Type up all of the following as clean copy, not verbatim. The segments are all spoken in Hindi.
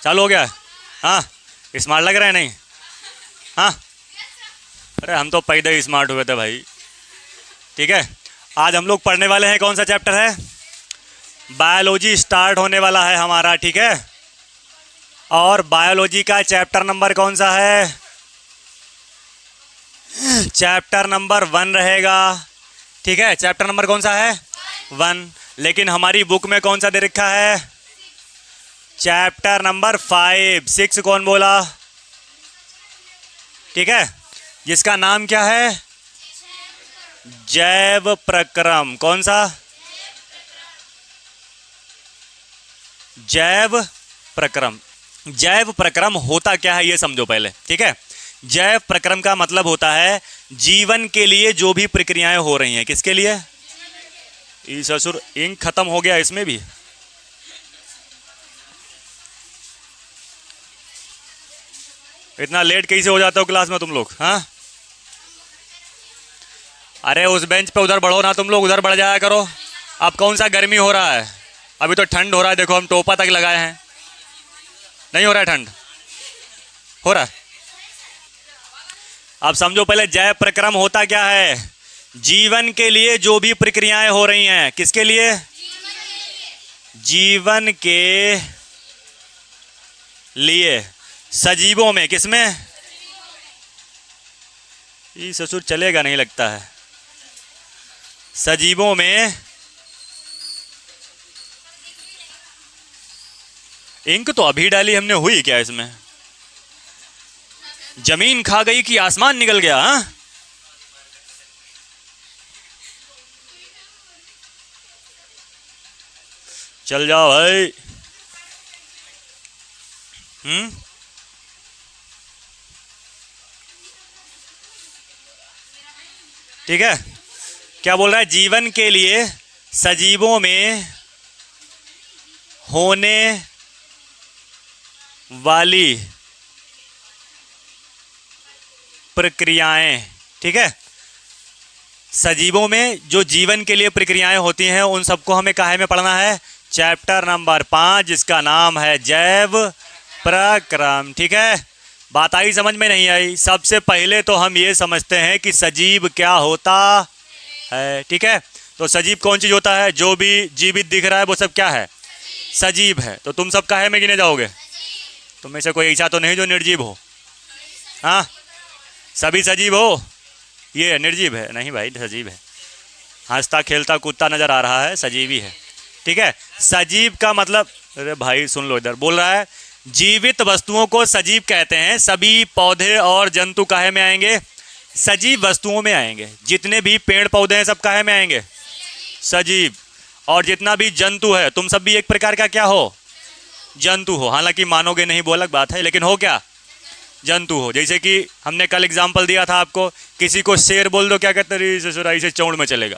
चालू हो गया है? हाँ, स्मार्ट लग रहा है नहीं? हाँ, अरे हम तो पैदा ही स्मार्ट हुए थे भाई। ठीक है, आज हम लोग पढ़ने वाले हैं, कौन सा चैप्टर है? बायोलॉजी स्टार्ट होने वाला है हमारा। ठीक है, और बायोलॉजी का चैप्टर नंबर कौन सा है? चैप्टर नंबर 1 रहेगा। ठीक है, चैप्टर नंबर कौन सा है? 1। लेकिन हमारी बुक में कौन सा दे रखा है? Chapter number 5। 6 कौन बोला? ठीक है, जिसका नाम क्या है? जैव प्रक्रम। कौन सा? जैव प्रक्रम। जैव प्रक्रम होता क्या है ये समझो पहले। ठीक है, जैव प्रक्रम का मतलब होता है जीवन के लिए जो भी प्रक्रियाएं हो रही हैं। किसके लिए? इस ससुर इंक खत्म हो गया इसमें भी। इतना लेट कैसे हो जाते हो क्लास में तुम लोग? हाँ, अरे उस बेंच पे उधर बढ़ो ना, तुम लोग उधर बढ़ जाया करो। अब कौन सा गर्मी हो रहा है? अभी तो ठंड हो रहा है, देखो हम टोपा तक लगाए हैं। नहीं हो रहा है ठंड? हो रहा है। अब समझो पहले जैव प्रक्रम होता क्या है। जीवन के लिए जो भी प्रक्रियाएं हो रही हैं। किसके लिए? जीवन के लिए। सजीवों में। किसमें? ये ससुर चलेगा नहीं लगता है। सजीवों में। इंक तो अभी डाली हमने, हुई क्या इसमें? जमीन खा गई कि आसमान निकल गया? हा? चल जाओ भाई। ठीक है, क्या बोल रहा है? जीवन के लिए सजीवों में होने वाली प्रक्रियाएं। ठीक है, सजीवों में जो जीवन के लिए प्रक्रियाएं होती हैं उन सबको हमें काहे में पढ़ना है? चैप्टर नंबर 5, जिसका नाम है जैव प्रक्रम। ठीक है, बात आई समझ में? नहीं आई? सबसे पहले तो हम ये समझते हैं कि सजीव क्या होता है। ठीक है, तो सजीव कौन चीज होता है? जो भी जीवित दिख रहा है वो सब क्या है? सजीव है। तो तुम सब काहे में गिने जाओगे? तुम में से कोई ऐसा तो नहीं जो निर्जीव हो? हाँ, सभी सजीव हो? ये निर्जीव है? नहीं भाई, सजीव है। हंसता खेलता कुत्ता नजर आ रहा है, सजीव ही है। ठीक है, सजीव का मतलब, अरे भाई सुन लो, इधर बोल रहा है जीवित वस्तुओं को सजीव कहते हैं। सभी पौधे और जंतु काहे में आएंगे? सजीव वस्तुओं में आएंगे। जितने भी पेड़ पौधे हैं सब काहे में आएंगे? सजीव। और जितना भी जंतु है, तुम सब भी एक प्रकार का क्या हो? जंतु हो। हालांकि मानोगे नहीं वो अलग बात है, लेकिन हो क्या? जंतु हो। जैसे कि हमने कल एग्जाम्पल दिया था आपको, किसी को शेर बोल दो, क्या कहते? रे ससुराई से चौड़ में चलेगा।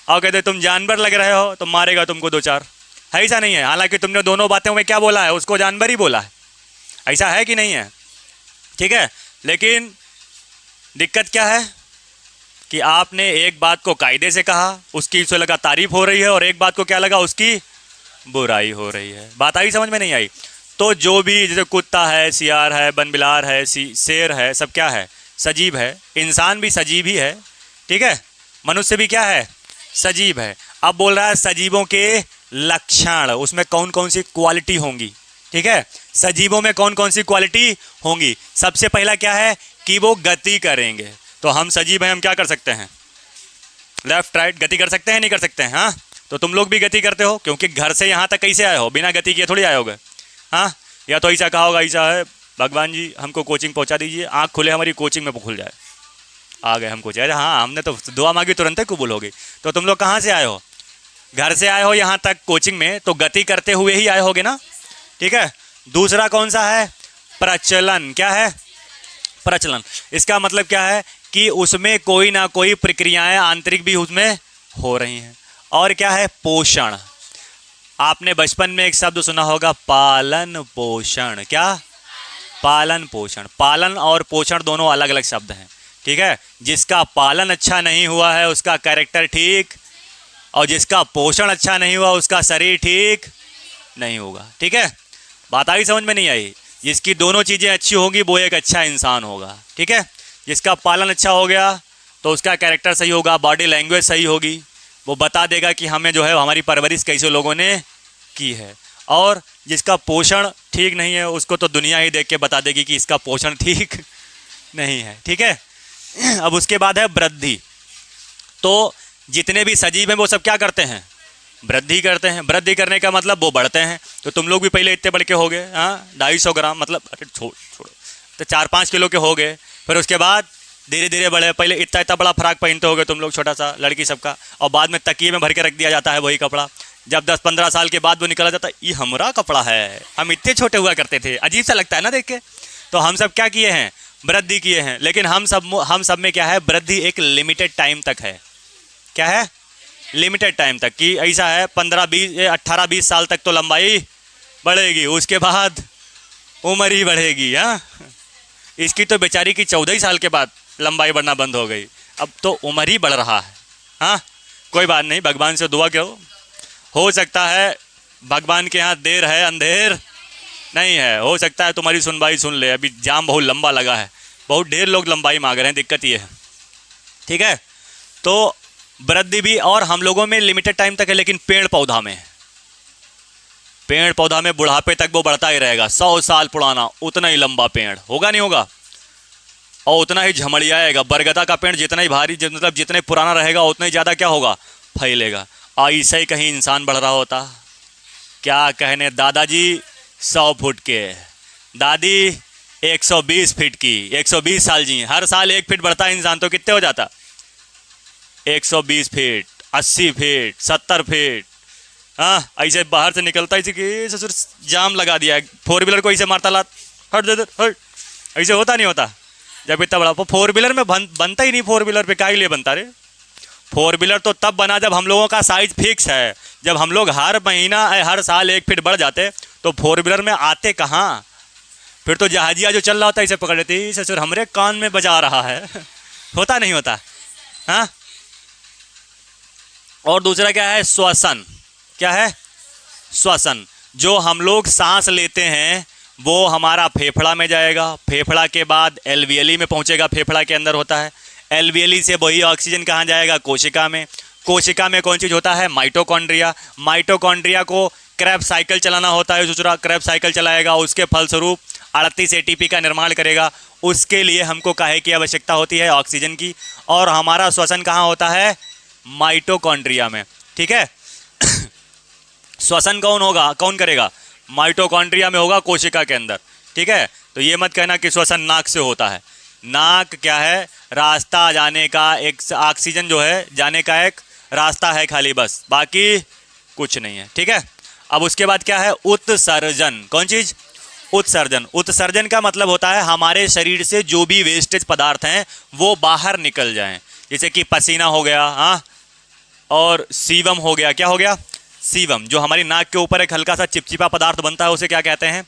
और कहते तुम जानवर लग रहे हो, तो मारेगा तुमको 2-4। है ऐसा नहीं है? हालांकि तुमने दोनों बातों में क्या बोला है? उसको जानवर ही बोला है। ऐसा है कि नहीं है? ठीक है, लेकिन दिक्कत क्या है कि आपने एक बात को कायदे से कहा, उसकी उसे लगा तारीफ हो रही है, और एक बात को क्या लगा? उसकी बुराई हो रही है। बात आई समझ में? नहीं आई? तो जो भी, जैसे कुत्ता है, सियार है, बनबिलार है, शेर है, सब क्या है? सजीव है। इंसान भी सजीव ही है। ठीक है, मनुष्य भी क्या है? सजीव है। अब बोल रहा है सजीवों के लक्षण, उसमें कौन कौन सी क्वालिटी होंगी। ठीक है, सजीवों में कौन कौन सी क्वालिटी होंगी? सबसे पहला क्या है कि वो गति करेंगे। तो हम सजीव हैं, हम क्या कर सकते हैं? लेफ्ट राइट गति कर सकते हैं, नहीं कर सकते हैं? हाँ, तो तुम लोग भी गति करते हो, क्योंकि घर से यहाँ तक कैसे आए हो? बिना गति किए थोड़ी आए होगे। हाँ, या तो ऐसा कहा होगा, ऐसा है भगवान जी हमको कोचिंग पहुँचा दीजिए, आँख खुले हमारी कोचिंग में खुल जाए, आ गए हमको चाहिए। हाँ, हमने तो दुआ मांगी तुरंत ही कबूल हो गई। तो तुम लोग कहाँ से आए हो? घर से आए हो यहाँ तक कोचिंग में, तो गति करते हुए ही आए होगे ना। ठीक है, दूसरा कौन सा है? प्रचलन। क्या है? प्रचलन। इसका मतलब क्या है कि उसमें कोई ना कोई प्रक्रियाएं आंतरिक भी उसमें हो रही हैं। और क्या है? पोषण। आपने बचपन में एक शब्द सुना होगा, पालन पोषण। क्या? पालन पोषण। पालन और पोषण दोनों अलग अलग शब्द हैं। ठीक है, जिसका पालन अच्छा नहीं हुआ है उसका कैरेक्टर ठीक, और जिसका पोषण अच्छा नहीं हुआ उसका शरीर ठीक नहीं होगा। ठीक है, बात आई समझ में नहीं आई? जिसकी दोनों चीज़ें अच्छी होंगी वो एक अच्छा इंसान होगा, ठीक है। जिसका पालन अच्छा हो गया तो उसका कैरेक्टर सही होगा, बॉडी लैंग्वेज सही होगी, वो बता देगा कि हमें जो है हमारी परवरिश कैसे लोगों ने की है। और जिसका पोषण ठीक नहीं है उसको तो दुनिया ही देख के बता देगी कि इसका पोषण ठीक नहीं है, ठीक है। अब उसके बाद है वृद्धि। तो जितने भी सजीव हैं वो सब क्या करते हैं? वृद्धि करते हैं। वृद्धि करने का मतलब वो बढ़ते हैं। तो तुम लोग भी पहले इतने बड़े के हो गए, हाँ 250 ग्राम, मतलब अरे छोड़ो तो 4-5 किलो के हो गए। फिर उसके बाद धीरे धीरे बढ़े, पहले इतना इतना बड़ा फ्राक पहनते हो गए तुम लोग, छोटा सा लड़की सबका, और बाद में तकिए में भर के रख दिया जाता है वही कपड़ा। जब 10-15 साल के बाद वो निकला जाता है, ये हमारा कपड़ा है, हम इतने छोटे हुआ करते थे, अजीब सा लगता है ना देख के। तो हम सब क्या किए हैं? वृद्धि किए हैं। लेकिन हम सब में क्या है? वृद्धि एक लिमिटेड टाइम तक है। क्या है? लिमिटेड टाइम तक कि ऐसा है 18-20 साल तक तो लंबाई बढ़ेगी, उसके बाद उम्र ही बढ़ेगी। हाँ, इसकी तो बेचारी की 14 साल के बाद लंबाई बढ़ना बंद हो गई, अब तो उम्र ही बढ़ रहा है। हाँ, कोई बात नहीं, भगवान से दुआ करो। हो सकता है भगवान के यहाँ देर है अंधेर नहीं है, हो सकता है तुम्हारी सुनवाई सुन ले। अभी जाम बहुत लंबा लगा है, बहुत ढेर लोग लंबाई मांग रहे हैं, दिक्कत ये है, ठीक है। तो वृद्धि भी और हम लोगों में लिमिटेड टाइम तक है, लेकिन पेड़ पौधा में बुढ़ापे तक वो बढ़ता ही रहेगा। 100 साल पुराना उतना ही लंबा पेड़ होगा, नहीं होगा, और उतना ही झमड़ियाएगा। बरगदा का पेड़ जितना ही भारी, मतलब जितना पुराना रहेगा उतना ही ज़्यादा क्या होगा? फैलेगा। ऐसे ही कहीं इंसान बढ़ रहा होता, क्या कहने, दादाजी 100 फुट के, दादी 120 फीट की, 120 साल जी, हर साल 1 फीट बढ़ता है इंसान, तो कितने हो जाता? 120 फीट, 80 फीट, 70 फीट। हाँ, ऐसे बाहर से निकलता है कि ससुर जाम लगा दिया है, 4 व्हीलर को ऐसे मारता, लात हट दे हट, ऐसे होता नहीं होता? जब इतना बड़ा 4 व्हीलर में बनता ही नहीं, 4 व्हीलर पे काहे लिए बनता रे? 4 व्हीलर तो तब बना जब हम लोगों का साइज फिक्स है। जब हम लोग हर महीना हर साल 1 फीट बढ़ जाते तो 4 व्हीलर में आते कहाँ? फिर तो जहाजिया जो चल रहा होता है इसे पकड़ लेती, ससुर हमरे कान में बजा रहा है। होता नहीं होता? हाँ। और दूसरा क्या है? श्वसन। क्या है? श्वसन। जो हम लोग सांस लेते हैं वो हमारा फेफड़ा में जाएगा, फेफड़ा के बाद एल्वियली में पहुंचेगा, फेफड़ा के अंदर होता है। एल्वियली से वही ऑक्सीजन कहाँ जाएगा? कोशिका में। कोशिका में कौन चीज़ होता है? माइटोकॉन्ड्रिया। माइटोकॉन्ड्रिया को क्रैब साइकिल चलाना होता है, दूसरा क्रैब साइकिल चलाएगा, उसके फलस्वरूप 38 एटीपी का निर्माण करेगा। उसके लिए हमको काहे की आवश्यकता होती है? ऑक्सीजन की। और हमारा श्वसन कहाँ होता है? माइटोकॉन्ड्रिया में, ठीक है। श्वसन कौन करेगा? माइटोकॉन्ड्रिया में होगा, कोशिका के अंदर, ठीक है। तो ये मत कहना कि श्वसन नाक से होता है। नाक क्या है? रास्ता जाने का, एक ऑक्सीजन जो है जाने का एक रास्ता है खाली, बस, बाकी कुछ नहीं है, ठीक है। अब उसके बाद क्या है? उत्सर्जन। कौन चीज़? उत्सर्जन। उत्सर्जन का मतलब होता है हमारे शरीर से जो भी वेस्टेज पदार्थ हैं वो बाहर निकल जाएं, जैसे कि पसीना हो गया, हाँ, और सीवम हो गया। क्या हो गया? सीवम। जो हमारी नाक के ऊपर एक हल्का सा चिपचिपा पदार्थ बनता है उसे क्या कहते हैं?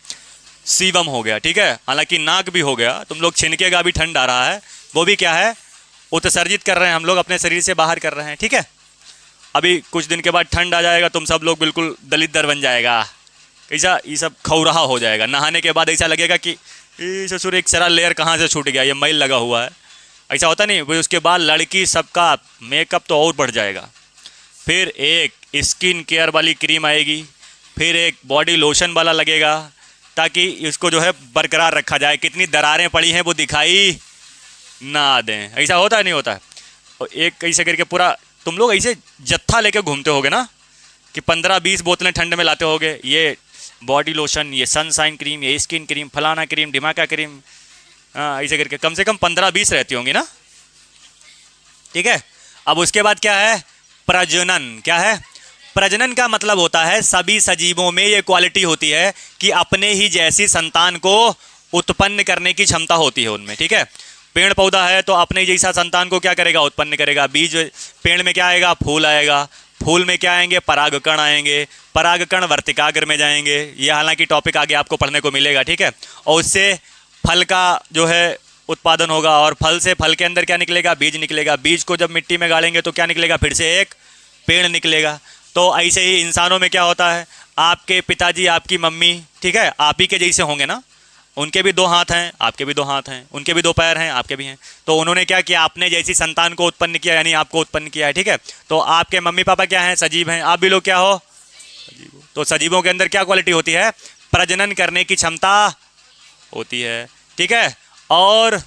सीवम हो गया, ठीक है। हालांकि नाक भी हो गया, तुम लोग छिनकेगा, अभी ठंड आ रहा है, वो भी क्या है? उत्सर्जित कर रहे हैं हम लोग, अपने शरीर से बाहर कर रहे हैं, ठीक है। अभी कुछ दिन के बाद ठंड आ जाएगा, तुम सब लोग बिल्कुल दलिद्र बन जाएगा, ऐसा ये सब खौराहा हो जाएगा। नहाने के बाद ऐसा लगेगा कि ससुर एक सारा लेयर कहाँ से छूट गया, ये मैल लगा हुआ है, ऐसा होता नहीं। फिर उसके बाद लड़की सबका मेकअप तो और बढ़ जाएगा। फिर एक स्किन केयर वाली क्रीम आएगी, फिर एक बॉडी लोशन वाला लगेगा, ताकि इसको जो है बरकरार रखा जाए, कितनी दरारें पड़ी हैं वो दिखाई ना दें। ऐसा होता नहीं होता है? और एक ऐसे करके पूरा तुम लोग ऐसे जत्था लेके घूमते होगे ना, कि 15-20 बोतलें ठंड में लाते होगे, ये बॉडी लोशन, ये सनशाइन क्रीम, ये स्किन क्रीम, फलाना क्रीम, ढिमाका क्रीम, हाँ, ऐसे करके कम से कम 15-20 रहती होंगी ना, ठीक है। अब उसके बाद क्या है? प्रजनन। क्या है? प्रजनन का मतलब होता है सभी सजीवों में ये क्वालिटी होती है कि अपने ही जैसी संतान को उत्पन्न करने की क्षमता होती है उनमें, ठीक है। पेड़ पौधा है तो अपने जैसा संतान को क्या करेगा? उत्पन्न करेगा। बीज, पेड़ में क्या आएगा? फूल आएगा। फूल में क्या आएंगे? परागकण आएंगे। परागकण वर्तिकाग्र में जाएंगे। ये हालांकि टॉपिक आगे आपको पढ़ने को मिलेगा, ठीक है। और उससे फल का जो है उत्पादन होगा, और फल से, फल के अंदर क्या निकलेगा? बीज निकलेगा। बीज को जब मिट्टी में गाड़ेंगे तो क्या निकलेगा? फिर से एक पेड़ निकलेगा। तो ऐसे ही इंसानों में क्या होता है? आपके पिताजी, आपकी मम्मी, ठीक है, आप ही के जैसे होंगे ना, उनके भी 2 हाथ हैं, आपके भी 2 हाथ हैं, उनके भी 2 पैर हैं, आपके भी हैं। तो उन्होंने क्या किया, आपने जैसी संतान को उत्पन्न किया, यानी आपको उत्पन्न किया है, ठीक है। तो आपके मम्मी पापा क्या हैं, सजीव हैं, आप भी लोग क्या हो, सजीव हो। तो सजीवों के अंदर क्या क्वालिटी होती है, प्रजनन करने की क्षमता होती है, ठीक है। और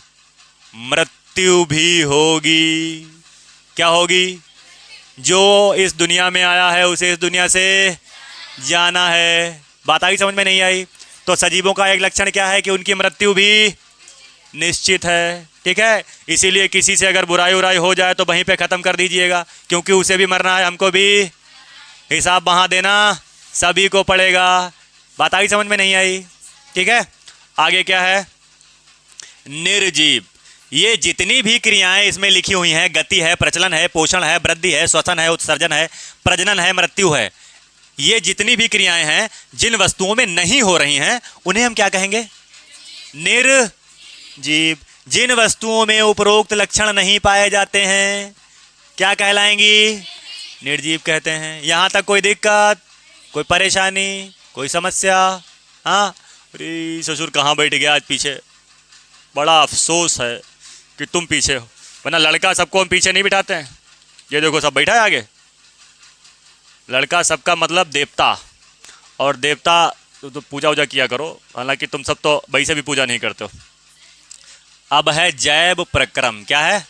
मृत्यु भी होगी। क्या होगी, जो इस दुनिया में आया है उसे इस दुनिया से जाना है। बात आई समझ में, नहीं आई? तो सजीवों का एक लक्षण क्या है कि उनकी मृत्यु भी निश्चित है, ठीक है। इसीलिए किसी से अगर बुराई उराई हो जाए तो वहीं पे ख़त्म कर दीजिएगा, क्योंकि उसे भी मरना है, हमको भी हिसाब वहाँ देना सभी को पड़ेगा। बात आई समझ में, नहीं आई? ठीक है। आगे क्या है, निर्जीव। ये जितनी भी क्रियाएं इसमें लिखी हुई हैं, गति है, प्रचलन है, पोषण है, वृद्धि है, श्वसन है, उत्सर्जन है, प्रजनन है, मृत्यु है, ये जितनी भी क्रियाएं हैं जिन वस्तुओं में नहीं हो रही हैं उन्हें हम क्या कहेंगे, निर्जीव। जिन वस्तुओं में उपरोक्त लक्षण नहीं पाए जाते हैं क्या कहलाएंगी, निर्जीव कहते हैं। यहां तक कोई दिक्कत, कोई परेशानी, कोई समस्या? हाँ, अरे ससुर कहाँ बैठ गया आज पीछे, बड़ा अफसोस है कि तुम पीछे हो, वरना लड़का सबको हम पीछे नहीं बिठाते हैं। ये देखो सब बैठा है आगे। लड़का सबका मतलब देवता, और देवता तो पूजा वूजा किया करो, हालांकि तुम सब तो वैसे भी पूजा नहीं करते हो। अब है जैव प्रक्रम। क्या है,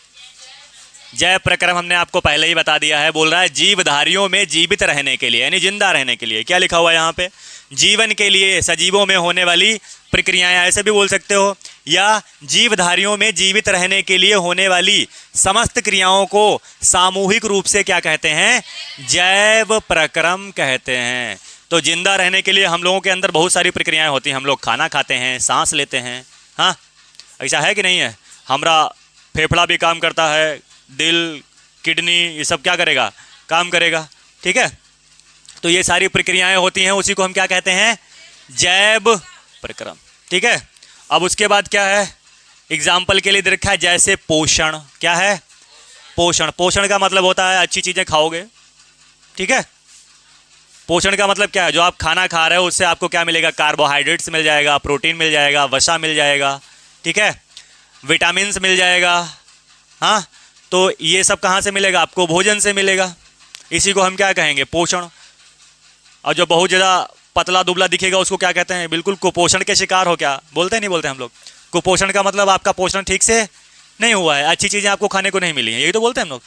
जैव प्रक्रम हमने आपको पहले ही बता दिया है। बोल रहा है जीवधारियों में जीवित रहने के लिए, यानी जिंदा रहने के लिए। क्या लिखा हुआ है यहाँ पे, जीवन के लिए सजीवों में होने वाली प्रक्रियाएं, ऐसे भी बोल सकते हो, या जीवधारियों में जीवित रहने के लिए होने वाली समस्त क्रियाओं को सामूहिक रूप से क्या कहते हैं, जैव प्रक्रम कहते हैं। तो जिंदा रहने के लिए हम लोगों के अंदर बहुत सारी प्रक्रियाएं होती हैं। हम लोग खाना खाते हैं, सांस लेते हैं, हाँ ऐसा है कि नहीं है? हमारा फेफड़ा भी काम करता है, दिल, किडनी, ये सब क्या करेगा, काम करेगा, ठीक है। तो ये सारी प्रक्रियाएं होती हैं, उसी को हम क्या कहते हैं, जैव प्रक्रम, ठीक है। अब उसके बाद क्या है, एग्जाम्पल के लिए दे रखा है जैसे पोषण। क्या है, पोषण। पोषण का मतलब होता है अच्छी चीज़ें खाओगे, ठीक है। पोषण का मतलब क्या है, जो आप खाना खा रहे हो उससे आपको क्या मिलेगा, कार्बोहाइड्रेट्स मिल जाएगा, प्रोटीन मिल जाएगा, वसा मिल जाएगा, ठीक है, विटामिन्स मिल जाएगा। हाँ, तो ये सब कहाँ से मिलेगा, आपको भोजन से मिलेगा। इसी को हम क्या कहेंगे, पोषण। और जो बहुत ज़्यादा पतला दुबला दिखेगा उसको क्या कहते हैं, बिल्कुल कुपोषण के शिकार हो। क्या बोलते हैं, नहीं बोलते हम लोग? कुपोषण का मतलब आपका पोषण ठीक से नहीं हुआ है, अच्छी चीज़ें आपको खाने को नहीं मिली हैं, यही तो बोलते हैं हम लोग।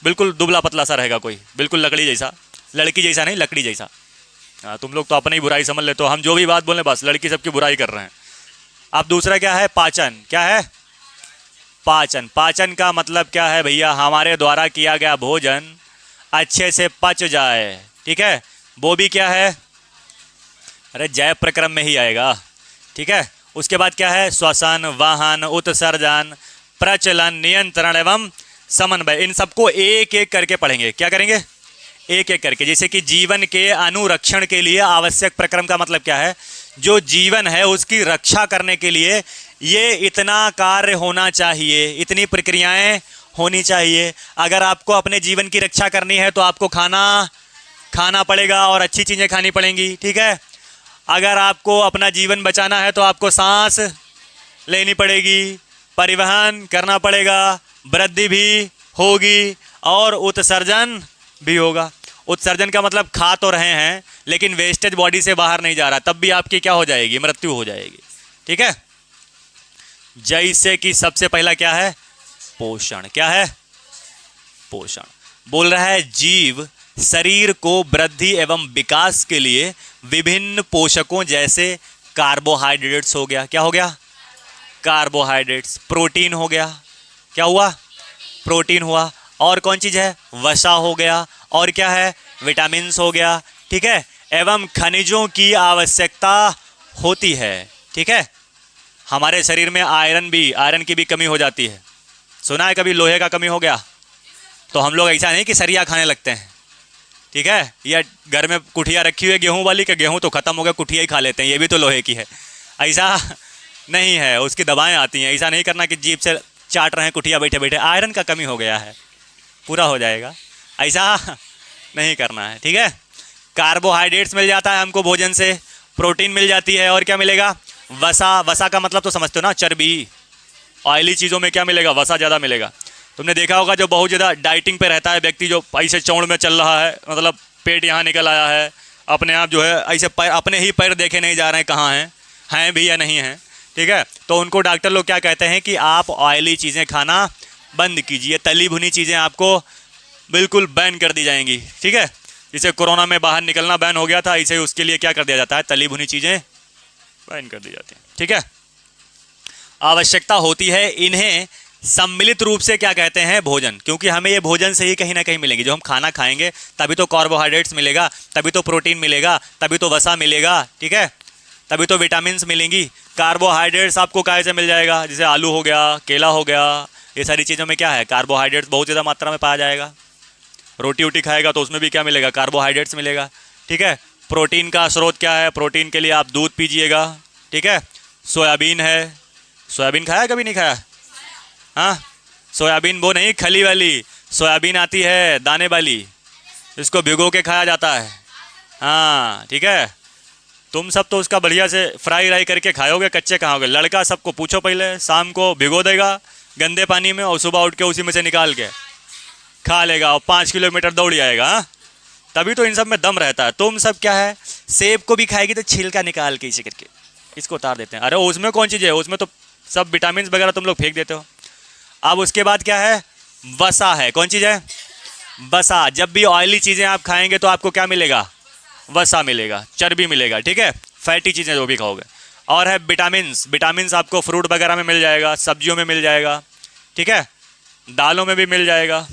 बिल्कुल दुबला पतला सा रहेगा कोई, बिल्कुल लकड़ी जैसा, लड़की जैसा नहीं, लकड़ी जैसा। हाँ, तुम लोग तो अपनी ही बुराई समझ लेते हो, हम जो भी बात बोलें बस लड़की सबकी बुराई कर रहे हैं। अब दूसरा क्या है, पाचन। क्या है, पाचन। पाचन का मतलब क्या है भैया, हमारे द्वारा किया गया भोजन अच्छे से पच जाए, ठीक है, वो भी क्या है, अरे जैव प्रक्रम में ही आएगा, ठीक है। उसके बाद क्या है, श्वसन, वाहन, उत्सर्जन, प्रचलन, नियंत्रण एवं समन्वय। इन सबको एक एक करके पढ़ेंगे। क्या करेंगे, एक एक करके। जैसे कि जीवन के अनुरक्षण के लिए आवश्यक प्रक्रम का मतलब क्या है, जो जीवन है उसकी रक्षा करने के लिए ये इतना कार्य होना चाहिए, इतनी प्रक्रियाएं होनी चाहिए। अगर आपको अपने जीवन की रक्षा करनी है तो आपको खाना पड़ेगा और अच्छी चीज़ें खानी पड़ेंगी, ठीक है। अगर आपको अपना जीवन बचाना है तो आपको सांस लेनी पड़ेगी, परिवहन करना पड़ेगा, वृद्धि भी होगी और उत्सर्जन भी होगा। उत्सर्जन का मतलब खा तो रहे हैं लेकिन वेस्टेज बॉडी से बाहर नहीं जा रहा, तब भी आपकी क्या हो जाएगी, मृत्यु हो जाएगी, ठीक है। जैसे कि सबसे पहला क्या है, पोषण। क्या है, पोषण। बोल रहा है जीव शरीर को वृद्धि एवं विकास के लिए विभिन्न पोषकों जैसे कार्बोहाइड्रेट्स हो गया, क्या हो गया, कार्बोहाइड्रेट्स, प्रोटीन हो गया, क्या हुआ, प्रोटीन हुआ, और कौन चीज़ है, वसा हो गया, और क्या है, विटामिन्स हो गया, ठीक है, एवं खनिजों की आवश्यकता होती है, ठीक है। हमारे शरीर में आयरन की भी कमी हो जाती है। सुना है कभी लोहे का कमी हो गया तो हम लोग ऐसा नहीं कि सरिया खाने लगते हैं, ठीक है, या घर में कुठिया रखी हुई है गेहूं वाली, कि गेहूं तो ख़त्म हो गया कुठिया ही खा लेते हैं, ये भी तो लोहे की है, ऐसा नहीं है, उसकी दवाएं आती हैं। ऐसा नहीं करना कि जीभ से चाट रहे हैं कुठिया बैठे बैठे, आयरन का कमी हो गया है, पूरा हो जाएगा, ऐसा नहीं करना है, ठीक है। कार्बोहाइड्रेट्स मिल जाता है हमको भोजन से, प्रोटीन मिल जाती है, और क्या मिलेगा? वसा। वसा का मतलब तो समझते हो ना, चर्बी। ऑयली चीज़ों में क्या मिलेगा? वसा ज़्यादा मिलेगा। तुमने देखा होगा जो बहुत ज़्यादा डाइटिंग पे रहता है व्यक्ति, जो ऐसे चौड़ में चल रहा है, मतलब पेट यहाँ निकल आया है, अपने आप जो है ऐसे पैर, अपने ही पैर देखे नहीं जा रहे हैं कहाँ हैं भी या नहीं हैं, ठीक है? तो उनको डॉक्टर लोग क्या कहते हैं कि आप ऑयली चीज़ें खाना बंद कीजिए, तली भुनी चीज़ें आपको बिल्कुल बैन कर दी जाएंगी, ठीक है? जैसे कोरोना में बाहर निकलना बैन हो गया था, ऐसे ही उसके लिए क्या कर दिया जाता है? तली भुनी चीज़ें बैन कर दी जाती हैं, ठीक है? आवश्यकता होती है इन्हें सम्मिलित रूप से क्या कहते हैं? भोजन। क्योंकि हमें ये भोजन से ही कहीं ना कहीं मिलेंगे। जो हम खाना खाएंगे तभी तो कार्बोहाइड्रेट्स मिलेगा, तभी तो प्रोटीन मिलेगा, तभी तो वसा मिलेगा, ठीक है? तभी तो विटामिन्स मिलेंगी। कार्बोहाइड्रेट्स आपको कहाँ से मिल जाएगा? जैसे आलू हो गया, केला हो गया, ये सारी चीज़ों में क्या है? कार्बोहाइड्रेट्स बहुत ज़्यादा मात्रा में पाया जाएगा। रोटी वोटी खाएगा तो उसमें भी क्या मिलेगा? कार्बोहाइड्रेट्स मिलेगा, ठीक है? प्रोटीन का स्रोत क्या है? प्रोटीन के लिए आप दूध पीजिएगा, ठीक है? सोयाबीन है। सोयाबीन खाया कभी? नहीं खाया? हाँ, सोयाबीन वो नहीं खली वाली, सोयाबीन आती है दाने वाली, इसको भिगो के खाया जाता है। हाँ, ठीक है? तुम सब तो उसका बढ़िया से फ्राई राई करके खाओगे, कच्चे खाओगे। लड़का सबको पूछो पहले, शाम को भिगो देगा गंदे पानी में और सुबह उठ के उसी में से निकाल के खा लेगा और 5 किलोमीटर दौड़ जाएगा। हाँ, तभी तो इन सब में दम रहता है। तुम सब क्या है, सेब को भी खाएगी तो छिलका निकाल के इसे करके इसको उतार देते हैं। अरे उसमें कौन चीज़ है? उसमें तो सब विटामिन वगैरह तुम लोग फेंक देते हो। अब उसके बाद क्या है? वसा है। कौन चीज़ है? वसा। जब भी ऑयली चीज़ें आप खाएंगे तो आपको क्या मिलेगा? वसा मिलेगा, चर्बी मिलेगा, ठीक है? फैटी चीज़ें जो भी खाओगे। और है विटामिन्स। विटामिन्स आपको फ्रूट वगैरह में मिल जाएगा, सब्जियों में मिल जाएगा, ठीक है? दालों में भी मिल जाएगा।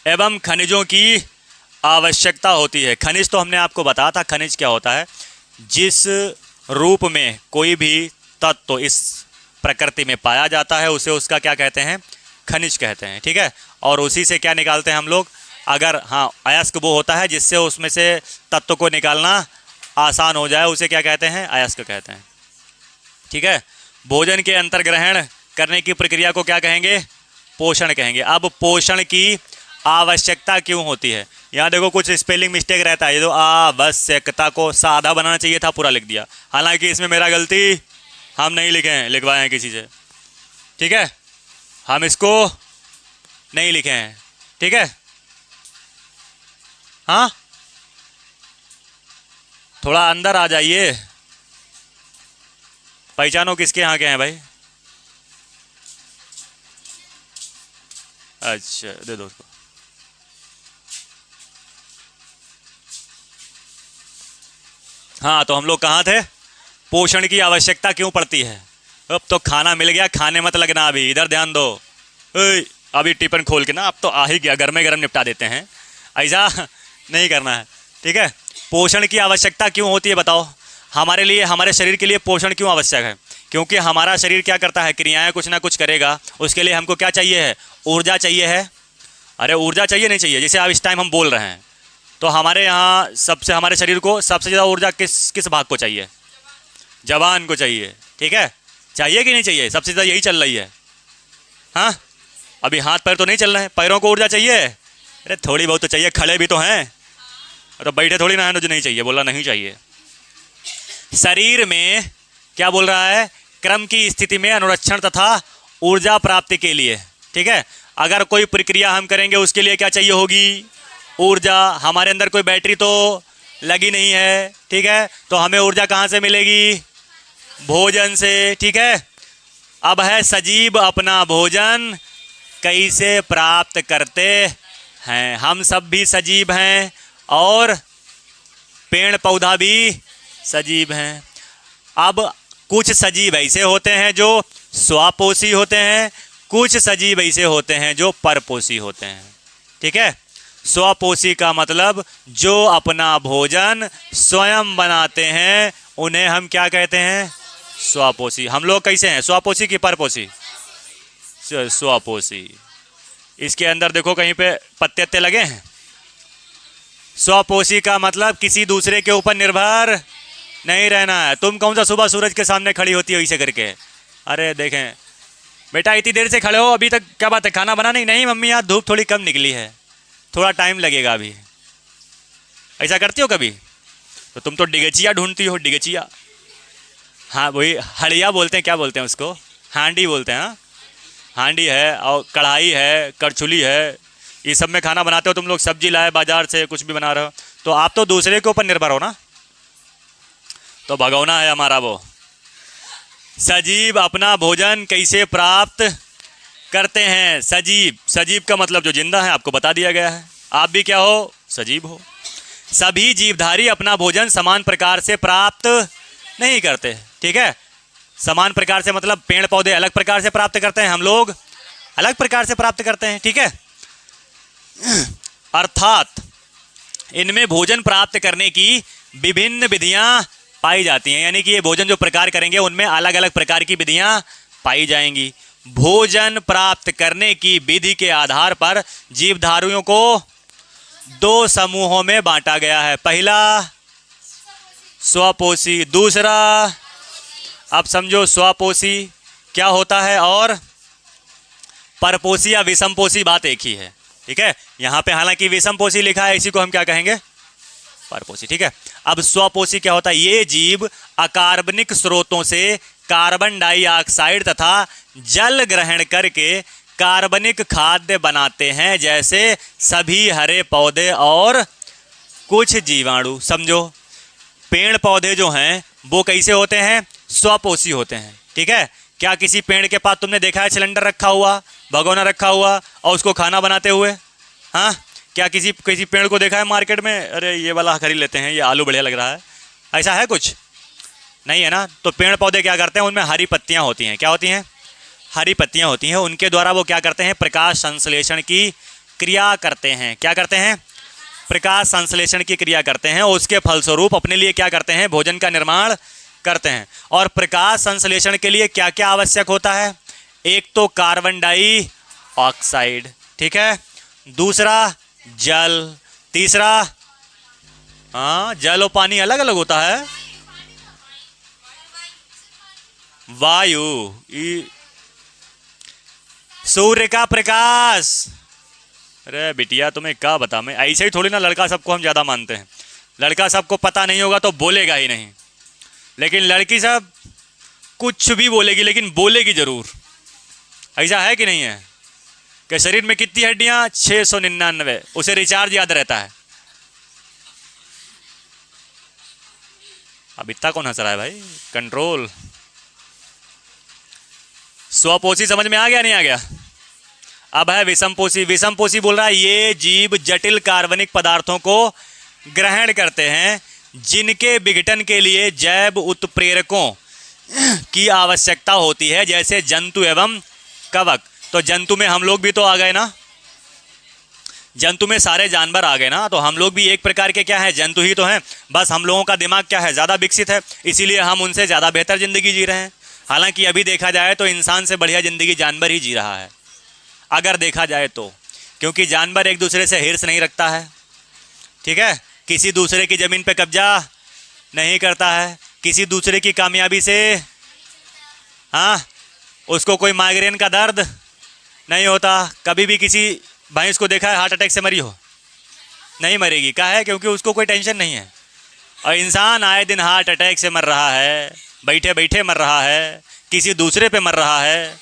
एवं खनिजों की आवश्यकता होती है। खनिज तो हमने आपको बताया था, खनिज क्या होता है? जिस रूप में कोई भी तत्व इस प्रकृति में पाया जाता है उसे उसका क्या कहते हैं? खनिज कहते हैं, ठीक है? और उसी से क्या निकालते हैं हम लोग? अगर हाँ, अयस्क वो होता है जिससे उसमें से तत्व को निकालना आसान हो जाए, उसे क्या कहते हैं? अयस्क कहते हैं, ठीक है? भोजन के अंतर्ग्रहण करने की प्रक्रिया को क्या कहेंगे? पोषण कहेंगे। अब पोषण की आवश्यकता क्यों होती है? यहाँ देखो कुछ स्पेलिंग मिस्टेक रहता है। ये तो आवश्यकता को सादा बनाना चाहिए था, पूरा लिख दिया। हालांकि इसमें मेरा गलती, हम नहीं लिखे हैं, लिखवाए हैं किसी से, ठीक है? हम इसको नहीं लिखे हैं, ठीक है? हाँ, थोड़ा अंदर आ जाइए, पहचानो किसके यहाँ के हैं भाई। अच्छा, दे दो उसको। हाँ, तो हम लोग कहाँ थे? पोषण की आवश्यकता क्यों पड़ती है? अब तो खाना मिल गया, खाने मत लगना, अभी इधर ध्यान दो। अभी टिफिन खोल के ना, अब तो आ ही गया, गर्मे गर्म निपटा देते हैं, ऐसा नहीं करना है, ठीक है? पोषण की आवश्यकता क्यों होती है बताओ? हमारे लिए, हमारे शरीर के लिए पोषण क्यों आवश्यक है? क्योंकि हमारा शरीर क्या करता है? क्रियाएं कुछ ना कुछ करेगा, उसके लिए हमको क्या चाहिए है? ऊर्जा चाहिए है। अरे ऊर्जा चाहिए नहीं चाहिए? जैसे अब इस टाइम हम बोल रहे हैं तो हमारे यहाँ सबसे, हमारे शरीर को सबसे ज़्यादा ऊर्जा किस किस भाग को चाहिए? जवान को चाहिए, ठीक है? चाहिए कि नहीं चाहिए? सबसे ज़्यादा यही चल रही है। हाँ, अभी हाथ पैर तो नहीं चल रहे हैं, पैरों को ऊर्जा चाहिए? अरे थोड़ी बहुत तो चाहिए, खड़े भी तो हैं, तो बैठे थोड़ी ना है जो नहीं चाहिए, बोला नहीं चाहिए। शरीर में क्या बोल रहा है? क्रम की स्थिति में अनुरक्षण तथा ऊर्जा प्राप्ति के लिए, ठीक है? अगर कोई प्रक्रिया हम करेंगे उसके लिए क्या चाहिए होगी? ऊर्जा। हमारे अंदर कोई बैटरी तो लगी नहीं है, ठीक है? तो हमें ऊर्जा कहाँ से मिलेगी? भोजन से, ठीक है? अब है सजीव अपना भोजन कैसे प्राप्त करते हैं? हम सब भी सजीव हैं और पेड़ पौधा भी सजीव हैं। अब कुछ सजीव ऐसे होते हैं जो स्वापोषी होते हैं, कुछ सजीव ऐसे होते हैं जो परपोषी होते हैं, ठीक है? स्वपोषी का मतलब जो अपना भोजन स्वयं बनाते हैं उन्हें हम क्या कहते हैं? स्वपोषी। हम लोग कैसे हैं? स्वपोषी कि परपोषी? स्वपोषी। इसके अंदर देखो कहीं पे पत्ते अत्ते लगे हैं। स्वपोषी का मतलब किसी दूसरे के ऊपर निर्भर नहीं रहना है। तुम कौन सा सुबह सूरज के सामने खड़ी होती हो ऐसे करके? अरे देखें बेटा, इतनी देर से खड़े हो, अभी तक क्या बात है, खाना बना नहीं? नहीं मम्मी, यार धूप थोड़ी कम निकली है, थोड़ा टाइम लगेगा अभी। ऐसा करती हो कभी? तो तुम तो डिगचिया ढूंढती हो, डिगचिया। हाँ वही हड़िया बोलते हैं, क्या बोलते हैं उसको? हांडी बोलते हैं। हाँ, हांडी है और कढ़ाई है, करछुली है, ये सब में खाना बनाते हो तुम लोग। सब्जी लाए बाजार से, कुछ भी बना रहे हो, तो आप तो दूसरे के ऊपर निर्भर हो ना। तो भगोना है हमारा वो। सजीव अपना भोजन कैसे प्राप्त करते हैं? सजीव, सजीव का मतलब जो जिंदा है, आपको बता दिया गया है। आप भी क्या हो? सजीव हो। सभी जीवधारी अपना भोजन समान प्रकार से प्राप्त नहीं करते, ठीक है। समान प्रकार से मतलब पेड़ पौधे अलग प्रकार से प्राप्त करते हैं, हम लोग अलग प्रकार से प्राप्त करते हैं, ठीक है। अर्थात इनमें भोजन प्राप्त करने की विभिन्न विधियां पाई जाती हैं, यानी कि ये भोजन जो प्रकार करेंगे उनमें अलग अलग प्रकार की विधियां पाई जाएंगी। भोजन प्राप्त करने की विधि के आधार पर जीवधारियों को दो समूहों में बांटा गया है। पहला स्वपोषी, दूसरा, अब समझो स्वपोषी क्या होता है और परपोषी या विषमपोषी बात एक ही है, ठीक है। यहां पे हालांकि विषमपोषी लिखा है, इसी को हम क्या कहेंगे? परपोषी, ठीक है। अब स्वपोषी क्या होता है? ये जीव अकार्बनिक स्रोतों से कार्बन डाइऑक्साइड तथा जल ग्रहण करके कार्बनिक खाद्य बनाते हैं, जैसे सभी हरे पौधे और कुछ जीवाणु। समझो, पेड़ पौधे जो हैं वो कैसे होते हैं? स्वपोषी होते हैं, ठीक है। क्या किसी पेड़ के पास तुमने देखा है सिलेंडर रखा हुआ, भगोना रखा हुआ और उसको खाना बनाते हुए? हाँ, क्या किसी किसी पेड़ को देखा है मार्केट में, अरे ये वाला खरीद लेते हैं, ये आलू बढ़िया लग रहा है, ऐसा है कुछ? नहीं है ना। तो पेड़ पौधे क्या करते हैं? उनमें हरी पत्तियां होती हैं। क्या होती हैं? हरी पत्तियां होती हैं। उनके द्वारा वो क्या करते हैं? प्रकाश संश्लेषण की क्रिया करते हैं। क्या करते हैं? प्रकाश संश्लेषण की क्रिया करते हैं और उसके फलस्वरूप अपने लिए क्या करते हैं? भोजन का निर्माण करते हैं। और प्रकाश संश्लेषण के लिए क्या क्या आवश्यक होता है? एक तो कार्बन डाइऑक्साइड, ठीक है, दूसरा जल, तीसरा, हाँ जल और पानी अलग अलग होता है, वायु, सूर्य का प्रकाश। अरे बिटिया तुम्हें क्या बता, मैं ऐसे ही थोड़ी ना लड़का सबको हम ज़्यादा मानते हैं। लड़का सबको पता नहीं होगा तो बोलेगा ही नहीं, लेकिन लड़की सब कुछ भी बोलेगी लेकिन बोलेगी ज़रूर। ऐसा है कि नहीं है? कि शरीर में कितनी हड्डियां? 699। उसे रिचार्ज याद रहता है। अब इतना कौन हंस रहा है भाई? कंट्रोल। स्वपोषी समझ में आ गया नहीं आ गया? अब है विषमपोषी। विषमपोषी बोल रहा है ये जीव जटिल कार्बनिक पदार्थों को ग्रहण करते हैं जिनके विघटन के लिए जैव उत्प्रेरकों की आवश्यकता होती है, जैसे जंतु एवं कवक। तो जंतु में हम लोग भी तो आ गए ना, जंतु में सारे जानवर आ गए ना, तो हम लोग भी एक प्रकार के क्या है? जंतु ही तो हैं। बस हम लोगों का दिमाग क्या है? ज़्यादा विकसित है, इसीलिए हम उनसे ज़्यादा बेहतर ज़िंदगी जी रहे हैं। हालांकि अभी देखा जाए तो इंसान से बढ़िया ज़िंदगी जानवर ही जी रहा है, अगर देखा जाए तो। क्योंकि जानवर एक दूसरे से हिर्स नहीं रखता है, ठीक है, किसी दूसरे की ज़मीन पे कब्जा नहीं करता है, किसी दूसरे की कामयाबी से हाँ उसको कोई माइग्रेन का दर्द नहीं होता। कभी भी किसी भैंस को देखा है हार्ट अटैक से मरी हो? नहीं मरेगी। क्या है? क्योंकि उसको कोई टेंशन नहीं है। और इंसान आए दिन हार्ट अटैक से मर रहा है, बैठे बैठे मर रहा है, किसी दूसरे पे मर रहा है,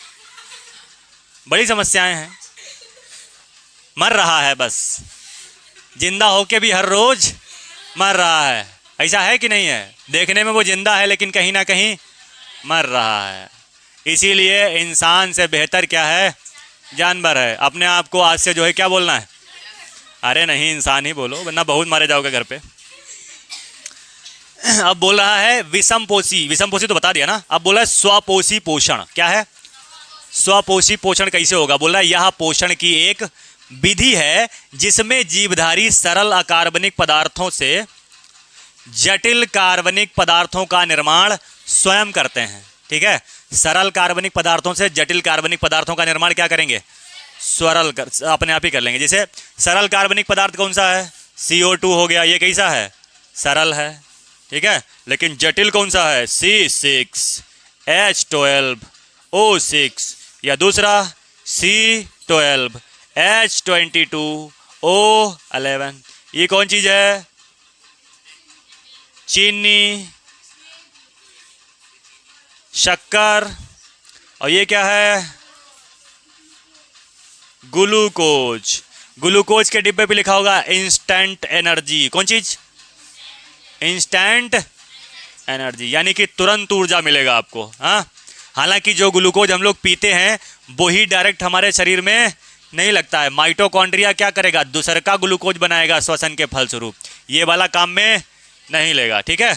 बड़ी समस्याएं हैं। मर रहा है बस, जिंदा होके भी हर रोज मर रहा है। ऐसा है कि नहीं है? देखने में वो जिंदा है लेकिन कहीं ना कहीं मर रहा है। इसीलिए इंसान से बेहतर क्या है? जानवर है। अपने आप को आज से जो है क्या बोलना है? अरे नहीं, इंसान ही बोलो, वरना बहुत मारे जाओगे घर पे। अब बोल रहा है विषमपोषी। विषमपोषी तो बता दिया ना। अब बोला है स्वपोषी पोषण। क्या है? स्वपोषी पोषण कैसे होगा? बोल रहा है यह पोषण की एक विधि है जिसमें जीवधारी सरल अकार्बनिक पदार्थों से जटिल कार्बनिक पदार्थों का निर्माण स्वयं करते हैं, ठीक है। सरल कार्बनिक पदार्थों से जटिल कार्बनिक पदार्थों का निर्माण क्या करेंगे? स्वरल कर, अपने आप ही कर लेंगे। जैसे सरल कार्बनिक पदार्थ कौन सा है? CO2 हो गया, ये कैसा है? सरल है, ठीक है। लेकिन जटिल कौन सा है? C6H12O6 या दूसरा C12H22O11। ये कौन चीज़ है? चीनी, शक्कर, और ये क्या है? ग्लूकोज। ग्लूकोज के डिब्बे पे लिखा होगा इंस्टेंट एनर्जी। कौन चीज? इंस्टेंट एनर्जी, यानी कि तुरंत ऊर्जा मिलेगा आपको। हाँ, हालांकि जो ग्लूकोज हम लोग पीते हैं वही डायरेक्ट हमारे शरीर में नहीं लगता है। माइटोकॉन्ड्रिया क्या करेगा? दूसर का ग्लूकोज बनाएगा श्वसन के फलस्वरूप, ये वाला काम में नहीं लेगा। ठीक है।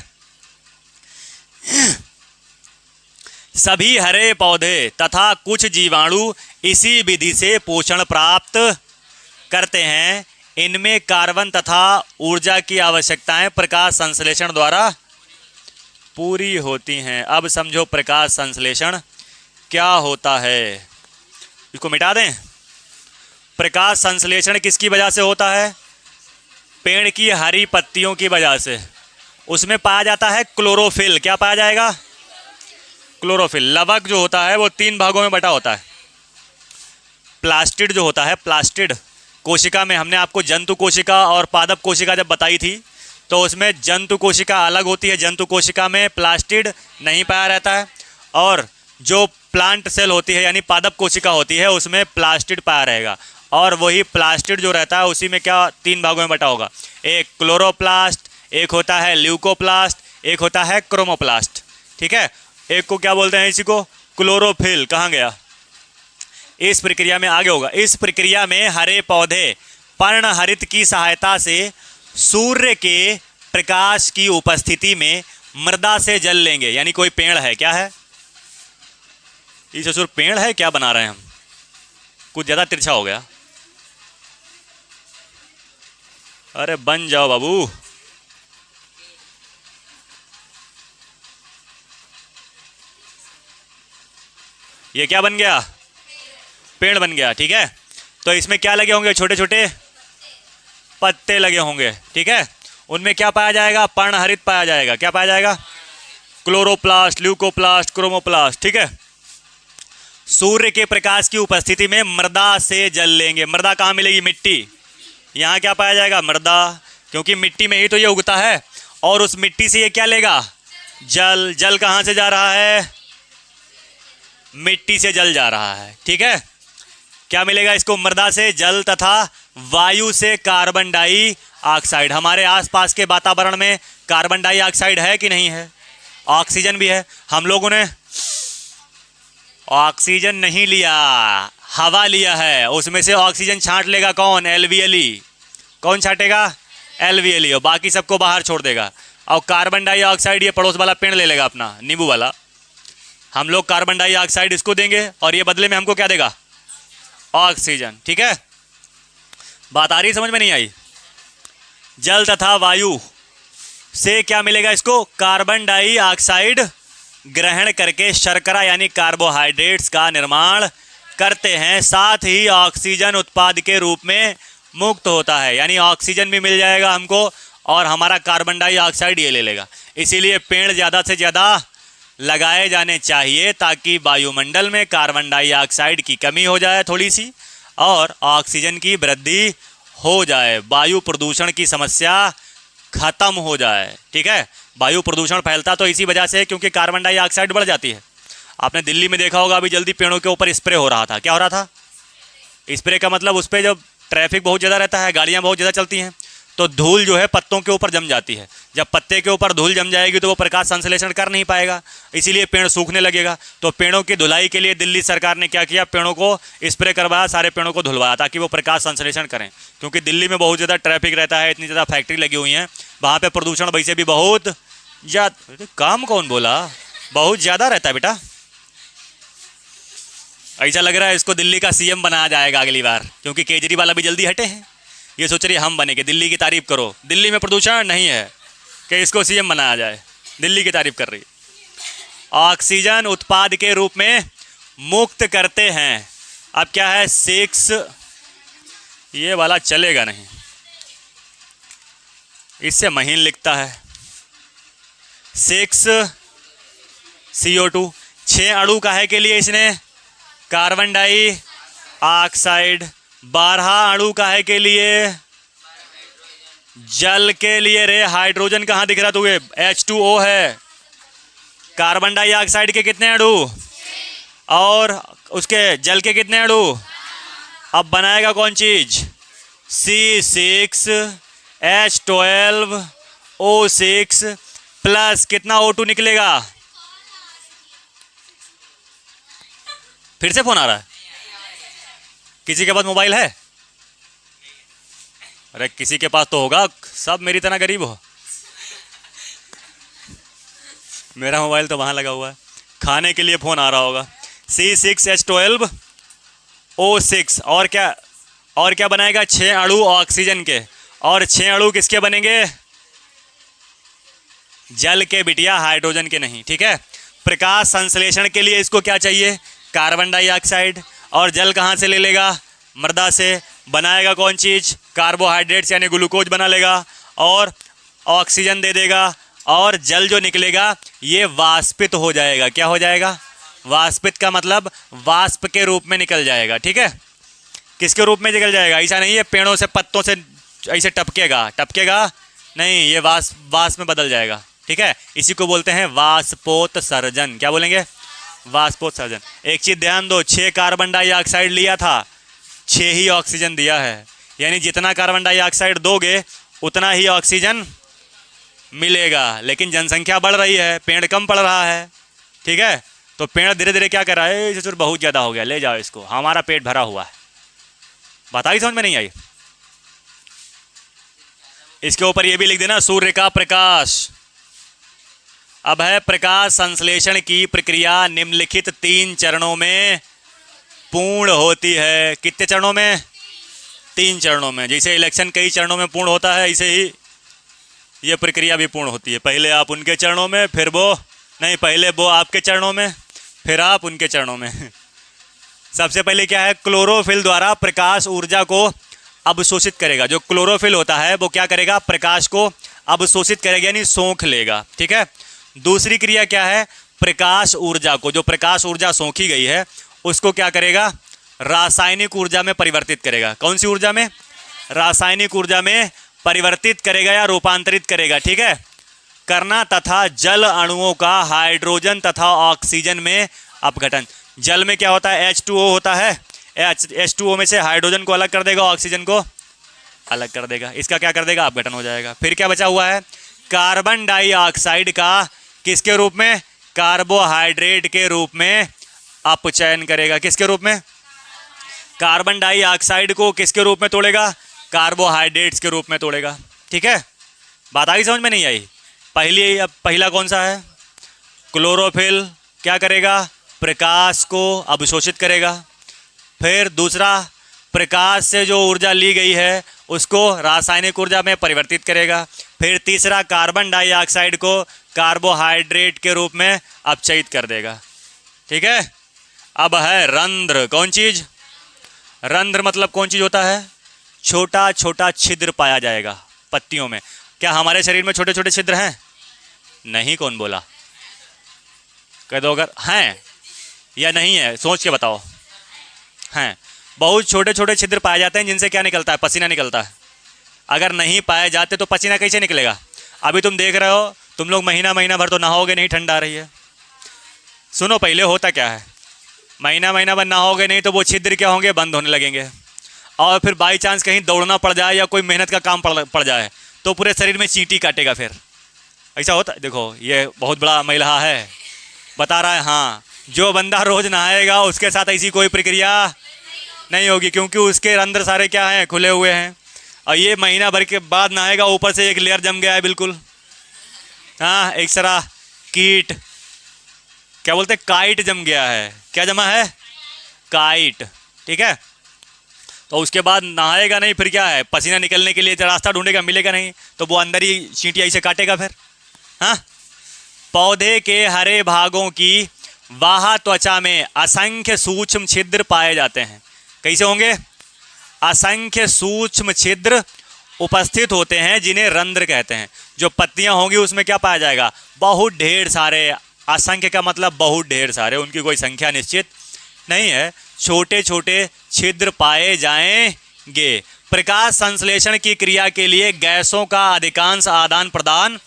सभी हरे पौधे तथा कुछ जीवाणु इसी विधि से पोषण प्राप्त करते हैं। इनमें कार्बन तथा ऊर्जा की आवश्यकताएं प्रकाश संश्लेषण द्वारा पूरी होती हैं। अब समझो प्रकाश संश्लेषण क्या होता है। इसको मिटा दें। प्रकाश संश्लेषण किसकी वजह से होता है? पेड़ की हरी पत्तियों की वजह से। उसमें पाया जाता है क्लोरोफिल। क्या पाया जाएगा? क्लोरोफिल। लवक जो होता है वो 3 भागों में बटा होता है। प्लास्टिड जो होता है, प्लास्टिड कोशिका में, हमने आपको जंतु कोशिका और पादप कोशिका जब बताई थी तो उसमें जंतु कोशिका अलग होती है। जंतु कोशिका में प्लास्टिड नहीं पाया रहता है, और जो प्लांट सेल होती है यानी पादप कोशिका होती है उसमें प्लास्टिड पाया रहेगा। और वही प्लास्टिड जो रहता है उसी में क्या 3 भागों में बटा होगा। एक क्लोरोप्लास्ट, एक होता है ल्यूकोप्लास्ट, एक होता है क्रोमोप्लास्ट। ठीक है। एक को क्या बोलते हैं? इसी को क्लोरोफिल। कहाँ गया? इस प्रक्रिया में आगे होगा। इस प्रक्रिया में हरे पौधे पर्णहरित की सहायता से सूर्य के प्रकाश की उपस्थिति में मृदा से जल लेंगे। यानी कोई पेड़ है, क्या है? ये ससुर पेड़ है, क्या बना रहे हैं हम? कुछ ज्यादा तिरछा हो गया। अरे बन जाओ बाबू। ये क्या बन गया? पेड़ बन गया। ठीक है। तो इसमें क्या लगे होंगे? छोटे छोटे पत्ते लगे होंगे। ठीक है। उनमें क्या पाया जाएगा? पर्णहरित पाया जाएगा। क्या पाया जाएगा? Chloroplast, leucoplast, chromoplast. ठीक है। सूर्य के प्रकाश की उपस्थिति में मृदा से जल लेंगे। मृदा कहाँ मिलेगी? मिट्टी। यहाँ क्या पाया जाएगा? मृदा, क्योंकि मिट्टी में ही तो ये उगता है। और उस मिट्टी से ये क्या लेगा? जल। जल कहाँ से जा रहा है? मिट्टी से जल जा रहा है। ठीक है। क्या मिलेगा इसको? मृदा से जल तथा वायु से कार्बन डाइऑक्साइड। हमारे आसपास के वातावरण में कार्बन डाइऑक्साइड है कि नहीं है? ऑक्सीजन भी है। हम लोगों ने ऑक्सीजन नहीं लिया, हवा लिया है। उसमें से ऑक्सीजन छांट लेगा कौन? एलवीएलई। कौन छांटेगा? एलवीएलई। और बाकी सबको बाहर छोड़ देगा। और कार्बन डाइऑक्साइड ये पड़ोस वाला पेड़ ले लेगा अपना, नींबू वाला। हम लोग कार्बन डाइऑक्साइड इसको देंगे और ये बदले में हमको क्या देगा? ऑक्सीजन। ठीक है। बात आ रही, समझ में नहीं आई? जल तथा वायु से क्या मिलेगा इसको? कार्बन डाइऑक्साइड ग्रहण करके शर्करा यानी कार्बोहाइड्रेट्स का निर्माण करते हैं। साथ ही ऑक्सीजन उत्पाद के रूप में मुक्त होता है, यानी ऑक्सीजन भी मिल जाएगा हमको और हमारा कार्बन डाइऑक्साइड ये ले लेगा। इसीलिए पेड़ ज़्यादा से ज़्यादा लगाए जाने चाहिए ताकि वायुमंडल में कार्बन डाइऑक्साइड की कमी हो जाए थोड़ी सी और ऑक्सीजन की वृद्धि हो जाए, वायु प्रदूषण की समस्या खत्म हो जाए। ठीक है। वायु प्रदूषण फैलता तो इसी वजह से क्योंकि कार्बन डाइऑक्साइड बढ़ जाती है। आपने दिल्ली में देखा होगा अभी जल्दी पेड़ों के ऊपर स्प्रे हो रहा था। क्या हो रहा था? स्प्रे का मतलब उस पर जब ट्रैफिक बहुत ज़्यादा रहता है, गाड़ियाँ बहुत ज़्यादा चलती हैं, तो धूल जो है पत्तों के ऊपर जम जाती है। जब पत्ते के ऊपर धूल जम जाएगी तो वो प्रकाश संश्लेषण कर नहीं पाएगा, इसीलिए पेड़ सूखने लगेगा। तो पेड़ों की धुलाई के लिए दिल्ली सरकार ने क्या किया? पेड़ों को स्प्रे करवाया, सारे पेड़ों को धुलवाया ताकि वो प्रकाश संश्लेषण करें। क्योंकि दिल्ली में बहुत ज़्यादा ट्रैफिक रहता है, इतनी ज़्यादा फैक्ट्री लगी हुई हैं, वहाँ पर प्रदूषण वैसे भी बहुत ज़्यादा। काम कौन बोला? बहुत ज़्यादा रहता है बेटा। ऐसा लग रहा है इसको दिल्ली का सीएम बनाया जाएगा अगली बार, क्योंकि केजरीवाल अभी जल्दी हटे हैं। ये सोच रही है हम बनेंगे, दिल्ली की तारीफ करो, दिल्ली में प्रदूषण नहीं है, कि इसको सीएम बनाया जाए। दिल्ली की तारीफ कर रही है। ऑक्सीजन उत्पाद के रूप में मुक्त करते हैं। अब क्या है? 6, ये वाला चलेगा नहीं, इससे महीन लिखता है। 6 CO2। 6 अणु काहे के लिए इसने? Carbon dioxide. 12 अणु काहे के लिए? जल के लिए रे हाइड्रोजन कहाँ दिख रहा तुझे? H2O है। कार्बन डाइऑक्साइड के कितने अणु? और उसके जल के कितने अणु? अब बनाएगा कौन चीज? C6H12O6 प्लस कितना O2 निकलेगा? फिर से फोन आ रहा है। किसी के पास मोबाइल है? अरे किसी के पास तो होगा, सब मेरी तरह गरीब हो। मेरा मोबाइल तो वहां लगा हुआ है, खाने के लिए फोन आ रहा होगा। C6H12O6 और क्या बनाएगा? 6 अणु ऑक्सीजन के, और 6 अणु किसके बनेंगे? जल के बिटिया, हाइड्रोजन के नहीं। ठीक है। प्रकाश संश्लेषण के लिए इसको क्या चाहिए? Carbon dioxide. और जल कहाँ से ले लेगा? मृदा से। बनाएगा कौन चीज? कार्बोहाइड्रेट्स यानी ग्लूकोज बना लेगा और ऑक्सीजन दे देगा, और जल जो निकलेगा ये वाष्पित हो जाएगा। क्या हो जाएगा? वाष्पित का मतलब वाष्प के रूप में निकल जाएगा। ठीक है। किसके रूप में निकल जाएगा? ऐसा नहीं है पेड़ों से पत्तों से ऐसे टपकेगा नहीं, ये वाष्प में बदल जाएगा। ठीक है। इसी को बोलते हैं वाष्पोत्सर्जन। क्या बोलेंगे? वाष्पोत्सर्जन। एक चीज ध्यान दो, 6 कार्बन डाइऑक्साइड लिया था, 6 ही ऑक्सीजन दिया है। यानी जितना कार्बन डाइऑक्साइड दोगे उतना ही ऑक्सीजन मिलेगा। लेकिन जनसंख्या बढ़ रही है, पेड़ कम पड़ रहा है। ठीक है। तो पेड़ धीरे धीरे क्या कर रहा है? ससुर बहुत ज़्यादा हो गया, ले जाओ इसको, हमारा पेट भरा हुआ है। बताइए, समझ में नहीं आई? इसके ऊपर ये भी लिख देना, सूर्य का प्रकाश। अब है प्रकाश संश्लेषण की प्रक्रिया निम्नलिखित 3 चरणों में पूर्ण होती है। कितने चरणों में? 3 चरणों में। जैसे इलेक्शन कई चरणों में पूर्ण होता है, ऐसे ही ये प्रक्रिया भी पूर्ण होती है। पहले आप उनके चरणों में, फिर वो नहीं, पहले वो आपके चरणों में, फिर आप उनके चरणों में। सबसे पहले क्या है? क्लोरोफिल द्वारा प्रकाश ऊर्जा को अवशोषित करेगा। जो क्लोरोफिल होता है वो क्या करेगा? प्रकाश को अवशोषित करेगा, यानी सोख लेगा। ठीक है। दूसरी क्रिया क्या है? प्रकाश ऊर्जा को, जो प्रकाश ऊर्जा सोखी गई है उसको क्या करेगा? रासायनिक ऊर्जा में परिवर्तित करेगा। कौन सी ऊर्जा में? रासायनिक ऊर्जा में परिवर्तित करेगा या रूपांतरित करेगा। ठीक है। करना तथा जल अणुओं का हाइड्रोजन तथा ऑक्सीजन में अपघटन। जल में क्या होता है? H2O होता है। H2O में से हाइड्रोजन को अलग कर देगा, ऑक्सीजन को अलग कर देगा। इसका क्या कर देगा? अपघटन हो जाएगा। फिर क्या बचा हुआ है? कार्बन डाइऑक्साइड का किसके रूप में? कार्बोहाइड्रेट के रूप में अपचयन करेगा। किसके रूप में? कार्बन डाइऑक्साइड को किसके रूप में तोड़ेगा? कार्बोहाइड्रेट्स के रूप में तोड़ेगा। ठीक है। बात आगे समझ में नहीं आई? पहला कौन सा है? क्लोरोफिल क्या करेगा? प्रकाश को अवशोषित करेगा। फिर दूसरा, प्रकाश से जो ऊर्जा ली गई है उसको रासायनिक ऊर्जा में परिवर्तित करेगा। फिर तीसरा, कार्बन डाइऑक्साइड को कार्बोहाइड्रेट के रूप में अपचयित कर देगा। ठीक है। अब है रंध्र। कौन चीज? रंध्र मतलब कौन चीज होता है? छोटा छोटा छिद्र पाया जाएगा पत्तियों में। क्या हमारे शरीर में छोटे छोटे छिद्र हैं? नहीं। कौन बोला? कह दो अगर हैं या नहीं है, सोच के बताओ। हैं। बहुत छोटे छोटे छिद्र पाए जाते हैं जिनसे क्या निकलता है? पसीना निकलता है। अगर नहीं पाए जाते तो पसीना कैसे निकलेगा? अभी तुम देख रहे हो, तुम लोग महीना भर तो नहाओगे नहीं, ठंड आ रही है। सुनो, पहले होता क्या है? महीना भर नहाओगे नहीं तो वो छिद्र क्या होंगे? बंद होने लगेंगे। और फिर बाई चांस कहीं दौड़ना पड़ जाए या कोई मेहनत का काम पड़ जाए तो पूरे शरीर में चींटी काटेगा। फिर ऐसा होता है। देखो, ये बहुत बड़ा महिला है, बता रहा है। हाँ, जो बंदा रोज नहाएगा उसके साथ ऐसी कोई प्रक्रिया नहीं होगी, क्योंकि उसके अंदर सारे क्या हैं? खुले हुए हैं। और ये महीना भर के बाद नहाएगा, ऊपर से एक लेयर जम गया है बिल्कुल। हाँ, एक सारा कीट, क्या बोलते हैं, काइट जम गया है। क्या जमा है? काइट। ठीक है। तो उसके बाद नहाएगा नहीं, फिर क्या है? पसीना निकलने के लिए रास्ता ढूंढेगा, मिलेगा नहीं, तो वो अंदर ही चींटियाँ से काटेगा फिर। हाँ। पौधे के हरे भागों की बाह्य त्वचा में असंख्य सूक्ष्म छिद्र पाए जाते हैं। कैसे होंगे? असंख्य सूक्ष्म छिद्र उपस्थित होते हैं जिन्हें रंध्र कहते हैं। जो पत्तियां होंगी उसमें क्या पाया जाएगा? बहुत ढेर सारे। असंख्य का मतलब बहुत ढेर सारे, उनकी कोई संख्या निश्चित नहीं है। छोटे छोटे छिद्र पाए जाएंगे। प्रकाश संश्लेषण की क्रिया के लिए गैसों का अधिकांश आदान प्रदान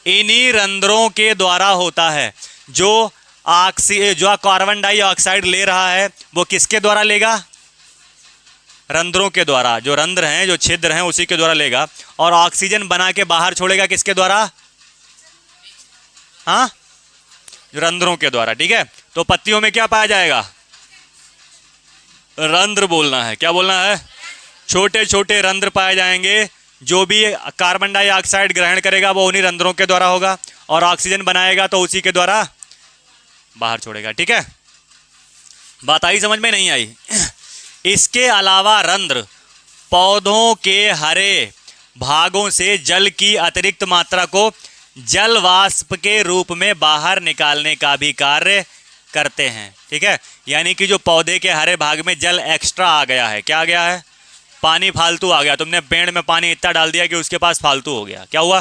इन्हीं रंध्रों के द्वारा होता है। जो कार्बन डाइऑक्साइड ले रहा है वो किसके द्वारा लेगा? रंध्रों के द्वारा। जो रंध्र हैं, जो छिद्र हैं, उसी के द्वारा लेगा। और ऑक्सीजन बना के बाहर छोड़ेगा किसके द्वारा? हाँ, रंध्रों के द्वारा। ठीक है, तो पत्तियों में क्या पाया जाएगा? रंध्र बोलना है। क्या बोलना है? छोटे छोटे रंध्र पाए जाएंगे। जो भी कार्बन डाइऑक्साइड ग्रहण करेगा वो उन्हीं रंध्रों के द्वारा होगा, और ऑक्सीजन बनाएगा तो उसी के द्वारा बाहर छोड़ेगा। ठीक है, बात आई समझ में? नहीं आई? इसके अलावा रंध्र पौधों के हरे भागों से जल की अतिरिक्त मात्रा को जल वाष्प के रूप में बाहर निकालने का भी कार्य करते हैं। ठीक है, यानी कि जो पौधे के हरे भाग में जल एक्स्ट्रा आ गया है, क्या आ गया है? पानी फालतू आ गया। तुमने पेड़ में पानी इतना डाल दिया कि उसके पास फालतू हो गया। क्या हुआ?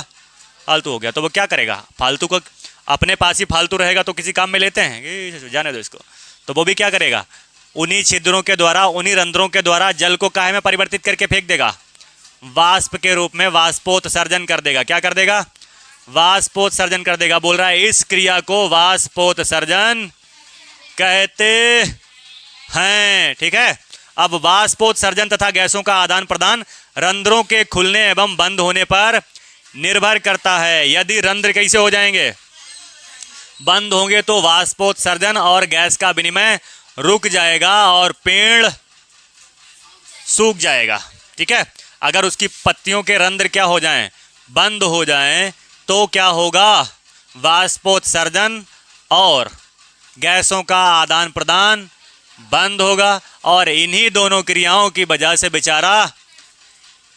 फालतू हो गया। तो वो क्या करेगा? फालतू को अपने पास ही फालतू रहेगा तो किसी काम में लेते हैं? जाने दो इसको। तो वो भी क्या करेगा? उन्हीं छिद्रों के द्वारा, उन्हीं रंध्रों के द्वारा जल को काहे में परिवर्तित करके फेंक देगा? वाष्प के रूप में वाष्पोत्सर्जन कर देगा। क्या कर देगा? वाष्पोत्सर्जन कर देगा। बोल रहा है इस क्रिया को वाष्पोत्सर्जन कहते हैं। ठीक है, अब वाष्पोत्सर्जन तथा गैसों का आदान प्रदान रंध्रों के खुलने एवं बंद होने पर निर्भर करता है। यदि रंध्र कैसे हो जाएंगे? बंद होंगे तो वाष्पोत्सर्जन और गैस का विनिमय रुक जाएगा और पेड़ सूख जाएगा। ठीक है, अगर उसकी पत्तियों के रंध्र क्या हो जाएं? बंद हो जाएं तो क्या होगा? वाष्पोत्सर्जन और गैसों का आदान प्रदान बंद होगा, और इन्हीं दोनों क्रियाओं की वजह से बेचारा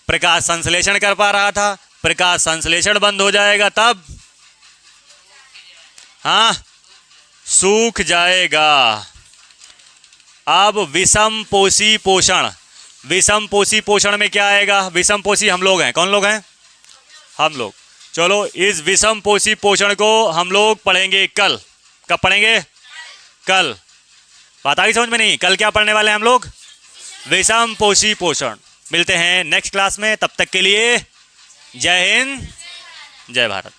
प्रकाश संश्लेषण कर पा रहा था। प्रकाश संश्लेषण बंद हो जाएगा तब हाँ सूख जाएगा। अब विषम पोषी पोषण। विषम पोषी पोषण में क्या आएगा? विषम पोषी हम लोग हैं। कौन लोग हैं? हम लोग। चलो, इस विषम पोषी पोषण को हम लोग पढ़ेंगे कल। कब पढ़ेंगे? कल। बात आ गई समझ में? नहीं, कल क्या पढ़ने वाले हैं हम लोग? विषम पोषी पोषण। मिलते हैं नेक्स्ट क्लास में। तब तक के लिए जय हिंद, जय भारत।